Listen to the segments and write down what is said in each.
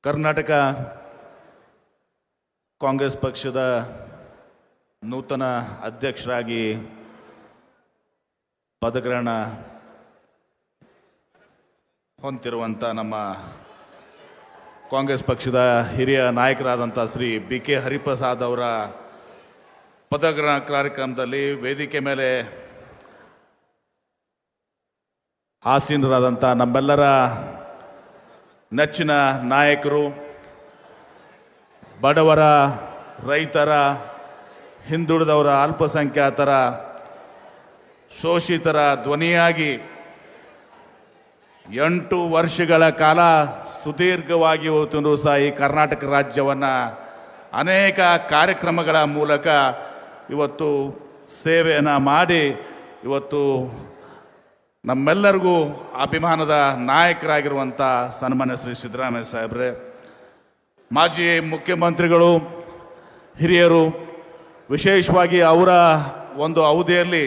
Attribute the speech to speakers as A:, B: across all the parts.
A: ಕರ್ನಾಟಕ ಕಾಂಗ್ರೆಸ್ ಪಕ್ಷದ ನೂತನ ಅಧ್ಯಕ್ಷರಾಗಿ ಪದಗ್ರಹಣ ಹೊಂದಿರುವಂಥ ನಮ್ಮ ಕಾಂಗ್ರೆಸ್ ಪಕ್ಷದ ಹಿರಿಯ ನಾಯಕರಾದಂಥ ಶ್ರೀ BK ಹರಿಪ್ರಸಾದ್ ಅವರ ಪದಗ್ರಹಣ ಕಾರ್ಯಕ್ರಮದಲ್ಲಿ ವೇದಿಕೆ ಮೇಲೆ ಆಸೀನರಾದಂಥ ನಮ್ಮೆಲ್ಲರ ನೆಚ್ಚಿನ ನಾಯಕರು, ಬಡವರ, ರೈತರ, ಹಿಂದುಳಿದವರ, ಅಲ್ಪಸಂಖ್ಯಾತರ, ಶೋಷಿತರ ಧ್ವನಿಯಾಗಿ 8 ವರ್ಷಗಳ ಕಾಲ ಸುದೀರ್ಘವಾಗಿ ಹೋಗ್ತೂ ಸಹ ಈ ಕರ್ನಾಟಕ ರಾಜ್ಯವನ್ನು ಅನೇಕ ಕಾರ್ಯಕ್ರಮಗಳ ಮೂಲಕ ಇವತ್ತು ಸೇವೆಯನ್ನು ಮಾಡಿ ಇವತ್ತು ನಮ್ಮೆಲ್ಲರಿಗೂ ಅಭಿಮಾನದ ನಾಯಕರಾಗಿರುವಂಥ ಸನ್ಮಾನ್ಯ ಶ್ರೀ ಸಿದ್ದರಾಮಯ್ಯ ಸಾಹೇಬ್ರೆ, ಮಾಜಿ ಮುಖ್ಯಮಂತ್ರಿಗಳು, ಹಿರಿಯರು, ವಿಶೇಷವಾಗಿ ಅವರ ಒಂದು ಅವಧಿಯಲ್ಲಿ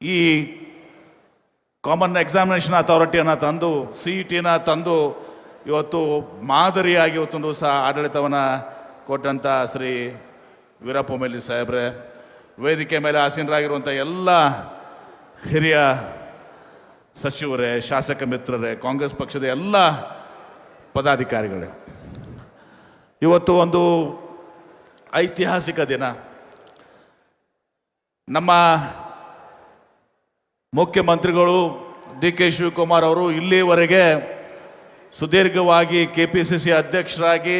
A: ಈ ಕಾಮನ್ ಎಕ್ಸಾಮಿನೇಷನ್ ಅಥಾರಿಟಿಯನ್ನು ತಂದು CET-ನ ತಂದು ಇವತ್ತು ಮಾದರಿಯಾಗಿ ಇವತ್ತು ಸಹ ಆಡಳಿತವನ್ನು ಕೊಟ್ಟಂಥ ಶ್ರೀ ವೀರಪ್ಪ ಮೊಯ್ಲಿ ಸಾಹೇಬ್ರೆ, ವೇದಿಕೆ ಮೇಲೆ ಆಸೀನರಾಗಿರುವಂಥ ಎಲ್ಲ ಹಿರಿಯ ಸಚಿವರೇ, ಶಾಸಕ ಮಿತ್ರರೇ, ಕಾಂಗ್ರೆಸ್ ಪಕ್ಷದ ಎಲ್ಲ ಪದಾಧಿಕಾರಿಗಳೇ, ಇವತ್ತು ಒಂದು ಐತಿಹಾಸಿಕ ದಿನ. ನಮ್ಮ ಮುಖ್ಯಮಂತ್ರಿಗಳು DK ಶಿವಕುಮಾರ್ ಅವರು ಇಲ್ಲಿವರೆಗೆ ಸುದೀರ್ಘವಾಗಿ KPCC ಅಧ್ಯಕ್ಷರಾಗಿ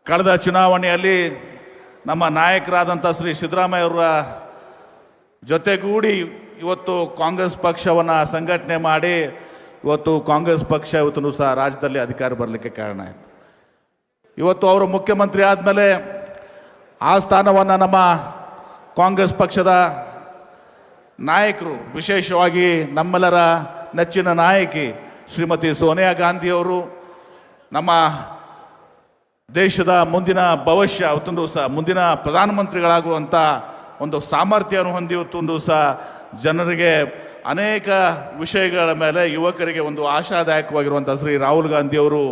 A: ಕಳೆದ ಚುನಾವಣೆಯಲ್ಲಿ ನಮ್ಮ ನಾಯಕರಾದಂಥ ಶ್ರೀ ಸಿದ್ದರಾಮಯ್ಯ ಅವರ ಜೊತೆಗೂಡಿ ಇವತ್ತು ಕಾಂಗ್ರೆಸ್ ಪಕ್ಷವನ್ನು ಸಂಘಟನೆ ಮಾಡಿ ಇವತ್ತು ಕಾಂಗ್ರೆಸ್ ಪಕ್ಷ ಇವತ್ತು ಸಹ ರಾಜ್ಯದಲ್ಲಿ ಅಧಿಕಾರ ಬರಲಿಕ್ಕೆ ಕಾರಣ ಆಯಿತು. ಇವತ್ತು ಅವರು ಮುಖ್ಯಮಂತ್ರಿ ಆದಮೇಲೆ ಆ ಸ್ಥಾನವನ್ನು ನಮ್ಮ ಕಾಂಗ್ರೆಸ್ ಪಕ್ಷದ ನಾಯಕರು, ವಿಶೇಷವಾಗಿ ನಮ್ಮೆಲ್ಲರ ನೆಚ್ಚಿನ ನಾಯಕಿ ಶ್ರೀಮತಿ ಸೋನಿಯಾ ಗಾಂಧಿಯವರು, ನಮ್ಮ ದೇಶದ ಮುಂದಿನ ಭವಿಷ್ಯ ಅವತ್ತೊಂದು ಸಹ ಮುಂದಿನ ಪ್ರಧಾನಮಂತ್ರಿಗಳಾಗುವಂಥ ಒಂದು ಸಾಮರ್ಥ್ಯವನ್ನು ಹೊಂದಿ ಇವತ್ತೊಂದು ಸಹ ಜನರಿಗೆ ಅನೇಕ ವಿಷಯಗಳ ಮೇಲೆ ಯುವಕರಿಗೆ ಒಂದು ಆಶಾದಾಯಕವಾಗಿರುವಂಥ ಶ್ರೀ ರಾಹುಲ್ ಗಾಂಧಿಯವರು,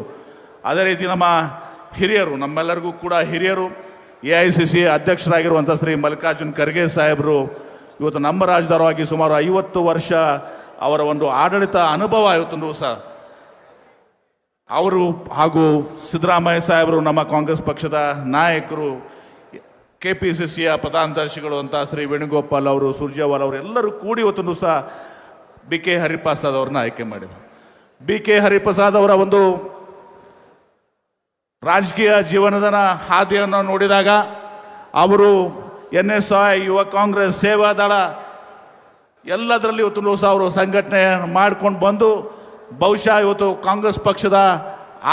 A: ಅದೇ ರೀತಿ ನಮ್ಮ ಹಿರಿಯರು, ನಮ್ಮೆಲ್ಲರಿಗೂ ಕೂಡ ಹಿರಿಯರು, AICC ಅಧ್ಯಕ್ಷರಾಗಿರುವಂಥ ಶ್ರೀ ಮಲ್ಲಿಕಾರ್ಜುನ್ ಖರ್ಗೆ ಸಾಹೇಬರು ಇವತ್ತು ನಮ್ಮ ರಾಜ್ಯದವರಾಗಿ ಸುಮಾರು 50 ವರ್ಷ ಅವರ ಒಂದು ಆಡಳಿತ ಅನುಭವ ಇವತ್ತೊಂದು ಸಹ ಅವರು ಹಾಗೂ ಸಿದ್ದರಾಮಯ್ಯ ಸಾಹೇಬರು, ನಮ್ಮ ಕಾಂಗ್ರೆಸ್ ಪಕ್ಷದ ನಾಯಕರು, KPCCಯ ಪ್ರಧಾನದರ್ಶಿಗಳು ಅಂತ ಶ್ರೀ ವೇಣುಗೋಪಾಲ್ ಅವರು, ಸುರ್ಜೇವಾಲ್ ಅವರು ಎಲ್ಲರೂ ಕೂಡಿ ಇವತ್ತೊಂದು ಸಹ BK ಹರಿಪ್ರಸಾದ್ ಅವ್ರನ್ನ ಆಯ್ಕೆ ಮಾಡಿದರು. BK ಹರಿಪ್ರಸಾದ್ ಅವರ ಒಂದು ರಾಜಕೀಯ ಜೀವನದ ಹಾದಿಯನ್ನು ನೋಡಿದಾಗ ಅವರು NSI, ಯುವ ಕಾಂಗ್ರೆಸ್, ಸೇವಾದಳ ಎಲ್ಲದರಲ್ಲಿ ಇವತ್ತು ಸಹ ಅವರು ಸಂಘಟನೆ ಮಾಡ್ಕೊಂಡು ಬಂದು ಬಹುಶಃ ಇವತ್ತು ಕಾಂಗ್ರೆಸ್ ಪಕ್ಷದ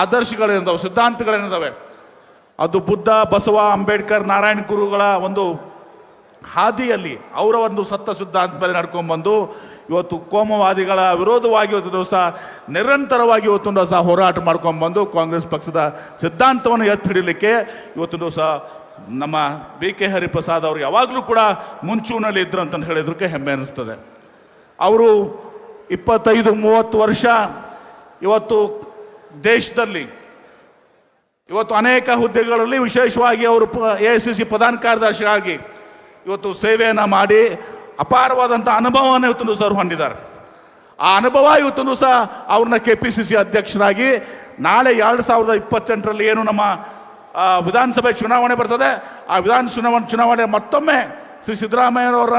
A: ಆದರ್ಶಗಳೇನಿದ್ದಾವೆ, ಸಿದ್ಧಾಂತಗಳೇನಿದ್ದಾವೆ, ಅದು ಬುದ್ಧ, ಬಸವ, ಅಂಬೇಡ್ಕರ್, ನಾರಾಯಣ ಗುರುಗಳ ಒಂದು ಹಾದಿಯಲ್ಲಿ ಅವರ ಒಂದು ಸತ್ತ ಸಿದ್ಧಾಂತ ಮೇಲೆ ನಡ್ಕೊಂಡ್ಬಂದು ಇವತ್ತು ಕೋಮುವಾದಿಗಳ ವಿರೋಧವಾಗಿ ಇವತ್ತು ಸಹ ನಿರಂತರವಾಗಿ ಇವತ್ತು ಸಹ ಹೋರಾಟ ಮಾಡ್ಕೊಂಡ್ಬಂದು ಕಾಂಗ್ರೆಸ್ ಪಕ್ಷದ ಸಿದ್ಧಾಂತವನ್ನು ಎತ್ತಿ ಹಿಡಿಲಿಕ್ಕೆ ಇವತ್ತು ಸಹ ನಮ್ಮ BK ಹರಿಪ್ರಸಾದ್ ಅವರು ಯಾವಾಗಲೂ ಕೂಡ ಮುಂಚೂಣಿಯಲ್ಲಿ ಇದ್ರು ಅಂತ ಹೇಳಿದ್ರಕ್ಕೆ ಹೆಮ್ಮೆ ಅನ್ನಿಸ್ತದೆ. ಅವರು 25-30 ವರ್ಷ ಇವತ್ತು ದೇಶದಲ್ಲಿ ಇವತ್ತು ಅನೇಕ ಹುದ್ದೆಗಳಲ್ಲಿ, ವಿಶೇಷವಾಗಿ ಅವರು AICC ಪ್ರಧಾನ ಕಾರ್ಯದರ್ಶಿಯಾಗಿ ಇವತ್ತು ಸೇವೆಯನ್ನು ಮಾಡಿ ಅಪಾರವಾದಂಥ ಅನುಭವವನ್ನು ಇವತ್ತು ಸಹ ಹೊಂದಿದ್ದಾರೆ. ಆ ಅನುಭವ ಇವತ್ತು ಸಹ ಅವ್ರನ್ನ KPCC ಅಧ್ಯಕ್ಷರಾಗಿ ನಾಳೆ 2028ರಲ್ಲಿ ಏನು ನಮ್ಮ ವಿಧಾನಸಭೆ ಚುನಾವಣೆ ಬರ್ತದೆ, ಆ ಚುನಾವಣೆ ಮತ್ತೊಮ್ಮೆ ಶ್ರೀ ಸಿದ್ದರಾಮಯ್ಯನವರ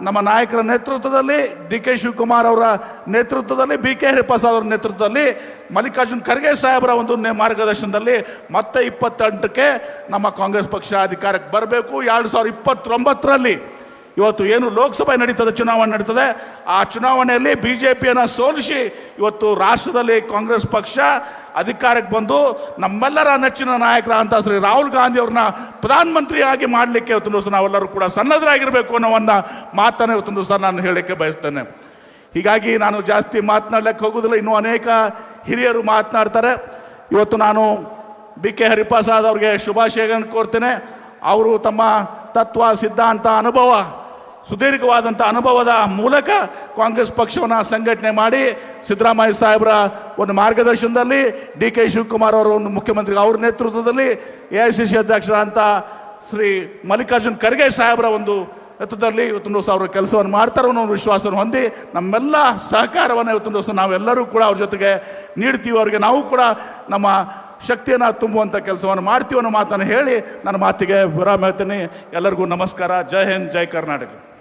A: ನಮ್ಮ ನಾಯಕರ ನೇತೃತ್ವದಲ್ಲಿ, DK ಶಿವಕುಮಾರ್ ಅವರ ನೇತೃತ್ವದಲ್ಲಿ, BK ಹರಿಪ್ರಸಾದ್ ಅವರ ನೇತೃತ್ವದಲ್ಲಿ, ಮಲ್ಲಿಕಾರ್ಜುನ್ ಖರ್ಗೆ ಸಾಹೇಬರ ಒಂದು ಮಾರ್ಗದರ್ಶನದಲ್ಲಿ ಮತ್ತೆ 28ಕ್ಕೆ ನಮ್ಮ ಕಾಂಗ್ರೆಸ್ ಪಕ್ಷ ಅಧಿಕಾರಕ್ಕೆ ಬರಬೇಕು. 2029ರಲ್ಲಿ ಇವತ್ತು ಏನು ಲೋಕಸಭೆ ನಡೀತದೆ, ಚುನಾವಣೆ ನಡೀತದೆ, ಆ ಚುನಾವಣೆಯಲ್ಲಿ BJPಯನ್ನು ಸೋಲಿಸಿ ಇವತ್ತು ರಾಷ್ಟ್ರದಲ್ಲಿ ಕಾಂಗ್ರೆಸ್ ಪಕ್ಷ ಅಧಿಕಾರಕ್ಕೆ ಬಂದು ನಮ್ಮೆಲ್ಲರ ನೆಚ್ಚಿನ ನಾಯಕರ ಅಂತ ಶ್ರೀ ರಾಹುಲ್ ಗಾಂಧಿ ಅವ್ರನ್ನ ಪ್ರಧಾನಮಂತ್ರಿಯಾಗಿ ಮಾಡಲಿಕ್ಕೆ ಇವತ್ತು ನಾವೆಲ್ಲರೂ ಕೂಡ ಸನ್ನದ್ಧರಾಗಿರಬೇಕು ಅನ್ನೋ ಒಂದು ಮಾತನ್ನು ಇವತ್ತು ಸಹ ನಾನು ಹೇಳಲಿಕ್ಕೆ ಬಯಸ್ತೇನೆ. ಹೀಗಾಗಿ ನಾನು ಜಾಸ್ತಿ ಮಾತನಾಡಲಿಕ್ಕೆ ಹೋಗೋದಿಲ್ಲ, ಇನ್ನೂ ಅನೇಕ ಹಿರಿಯರು ಮಾತನಾಡ್ತಾರೆ. ಇವತ್ತು ನಾನು BK ಹರಿಪ್ರಸಾದ್ ಅವ್ರಿಗೆ ಶುಭಾಶಯಗಳನ್ನು ಕೋರ್ತೇನೆ. ಅವರು ತಮ್ಮ ತತ್ವ, ಸಿದ್ಧಾಂತ, ಅನುಭವ ಸುದೀರ್ಘವಾದಂಥ ಅನುಭವದ ಮೂಲಕ ಕಾಂಗ್ರೆಸ್ ಪಕ್ಷವನ್ನು ಸಂಘಟನೆ ಮಾಡಿ ಸಿದ್ದರಾಮಯ್ಯ ಸಾಹೇಬರ ಒಂದು ಮಾರ್ಗದರ್ಶನದಲ್ಲಿ ಡಿ ಕೆ ಶಿವಕುಮಾರ್ ಅವರು ಒಂದು ಮುಖ್ಯಮಂತ್ರಿ ಅವ್ರ ನೇತೃತ್ವದಲ್ಲಿ AICC ಅಧ್ಯಕ್ಷರಾದಂಥ ಶ್ರೀ ಮಲ್ಲಿಕಾರ್ಜುನ್ ಖರ್ಗೆ ಸಾಹೇಬರ ಒಂದು ನೇತೃತ್ವದಲ್ಲಿ ಇವತ್ತೊಂದು ದಿವಸ ಅವರು ಕೆಲಸವನ್ನು ಮಾಡ್ತಾರೆ ಅನ್ನೋ ವಿಶ್ವಾಸವನ್ನು ಹೊಂದಿ ನಮ್ಮೆಲ್ಲ ಸಹಕಾರವನ್ನು ಇವತ್ತೊಂದು ದಿವಸ ನಾವೆಲ್ಲರೂ ಕೂಡ ಅವ್ರ ಜೊತೆಗೆ ನೀಡ್ತೀವಿ. ಅವರಿಗೆ ನಾವು ಕೂಡ ನಮ್ಮ ಶಕ್ತಿಯನ್ನು ತುಂಬುವಂಥ ಕೆಲಸವನ್ನು ಮಾಡ್ತೀವಿ ಅನ್ನೋ ಮಾತನ್ನು ಹೇಳಿ ನನ್ನ ಮಾತಿಗೆ ವಿರಾಮ ಹೇಳ್ತೀನಿ. ಎಲ್ಲರಿಗೂ ನಮಸ್ಕಾರ. ಜೈ ಹಿಂದ್, ಜೈ ಕರ್ನಾಟಕ.